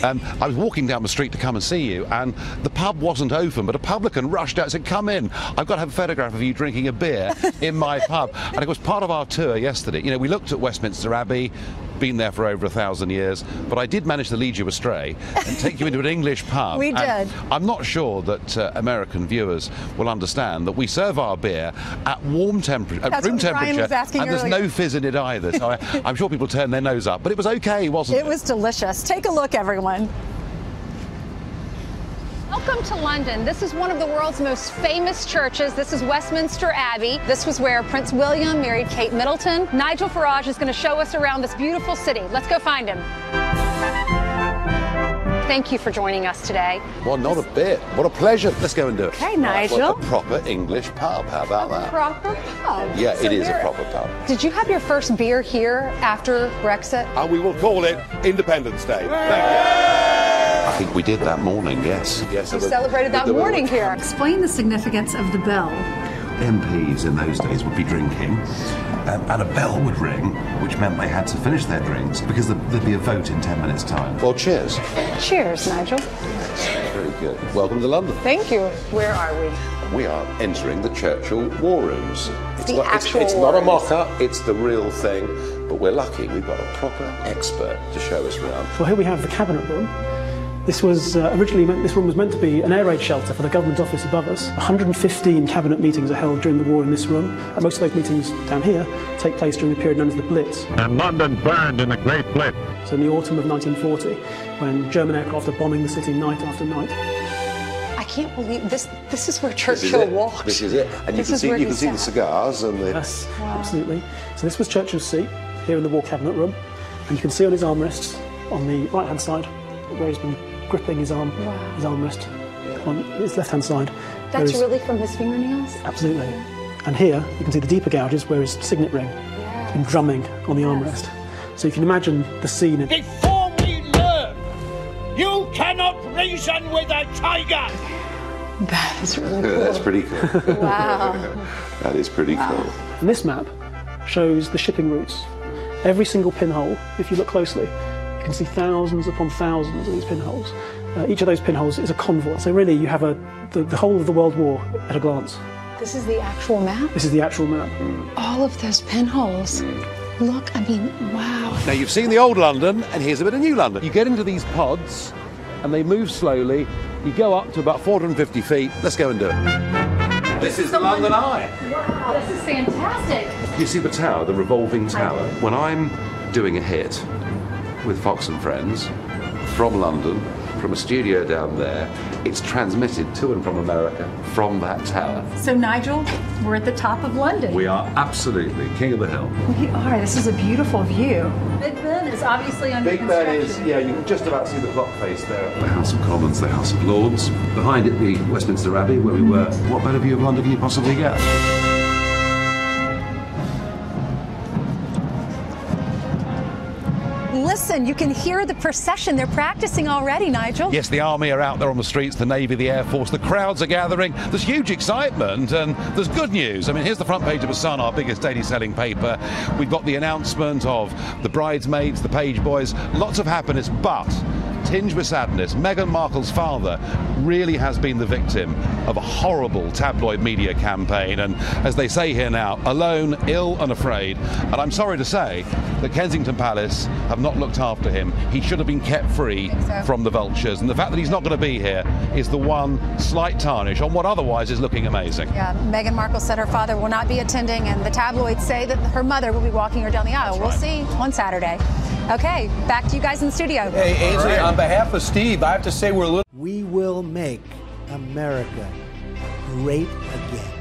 I was walking down the street to come and see you, and the pub wasn't open, but a publican rushed out and said, "Come in, I've got to have a photograph of you drinking a beer in my pub." And it was part of our tour yesterday. You know, we looked at Westminster Abbey, been there for over 1,000 years, but I did manage to lead you astray and take you into an English pub. We did. And I'm not sure that American viewers will understand that we serve our beer at room temperature, and there's no fizz in it either. So I'm sure people turn their nose up, but it was okay, wasn't it? It was delicious. Take a look, everyone. Welcome to London. This is one of the world's most famous churches. This is Westminster Abbey. This was where Prince William married Kate Middleton. Nigel Farage is going to show us around this beautiful city. Let's go find him. Thank you for joining us today. Well, not a bit. What a pleasure. Let's go and do it. Okay, Nigel. Well, a proper English pub. How about that? Proper pub. Yeah, it is a proper pub. Did you have your first beer here after Brexit? We will call it Independence Day. Thank you. I think we did that morning, yes. Yes, you celebrated that morning here. Explain the significance of the bell. MPs in those days would be drinking, and a bell would ring, which meant they had to finish their drinks because there'd be a vote in 10 minutes' time. Well, cheers. Cheers, Nigel. Very good. Welcome to London. Thank you. Where are we? We are entering the Churchill War Rooms. It's not a mock-up, it's the real thing, but we're lucky we've got a proper expert to show us around. Well, here we have the Cabinet Room. This was this room was meant to be an air raid shelter for the government office above us. 115 cabinet meetings are held during the war in this room. And most of those meetings down here take place during the period known as the Blitz. And London burned in the Great Blitz. So in the autumn of 1940, when German aircraft are bombing the city night after night. I can't believe this. This is where Churchill walked. This is it. And you can see the cigars and the... Yes, absolutely. So this was Churchill's seat here in the War Cabinet Room. And you can see on his armrests on the right-hand side where he's been gripping his armrest on his left-hand side. That's really from his fingernails? Absolutely. And here, you can see the deeper gouges where his signet ring has been drumming on the armrest. So you can imagine the scene. Before we learn, you cannot reason with a tiger! That is really cool. That's pretty cool. Wow. That is pretty cool. And this map shows the shipping routes. Every single pinhole, if you look closely, you can see thousands upon thousands of these pinholes. Each of those pinholes is a convoy. So really you have the whole of the World War at a glance. This is the actual map? This is the actual map. All of those pinholes. Look, I mean, wow. Now you've seen the old London, and here's a bit of new London. You get into these pods, and they move slowly. You go up to about 450 feet. Let's go and do it. This is the London Eye. Wow, this is fantastic. You see the tower, the revolving tower? When I'm doing a hit with Fox and Friends from London, from a studio down there, it's transmitted to and from America from that tower. So Nigel, we're at the top of London. We are absolutely king of the hill. We are. This is a beautiful view. Big Ben is obviously under construction. Big Ben is, yeah, you can just about see the clock face there. The House of Commons, the House of Lords. Behind it, the Westminster Abbey, where we were. What better view of London can you possibly get? Listen, you can hear the procession. They're practicing already, Nigel. Yes, the army are out there on the streets, the Navy, the Air Force, the crowds are gathering. There's huge excitement and there's good news. I mean, here's the front page of The Sun, our biggest daily selling paper. We've got the announcement of the bridesmaids, the page boys, lots of happiness, but tinged with sadness. Meghan Markle's father really has been the victim of a horrible tabloid media campaign, and as they say here now, alone, ill and afraid. And I'm sorry to say that Kensington Palace have not looked after him. He should have been kept free from the vultures, and the fact that he's not going to be here is the one slight tarnish on what otherwise is looking amazing. Yeah, Meghan Markle said her father will not be attending, and the tabloids say that her mother will be walking her down the aisle. We'll see on Saturday. Okay, back to you guys in the studio. Hey, Ainsley, on behalf of Steve, I have to say we're a little... We will make America great again.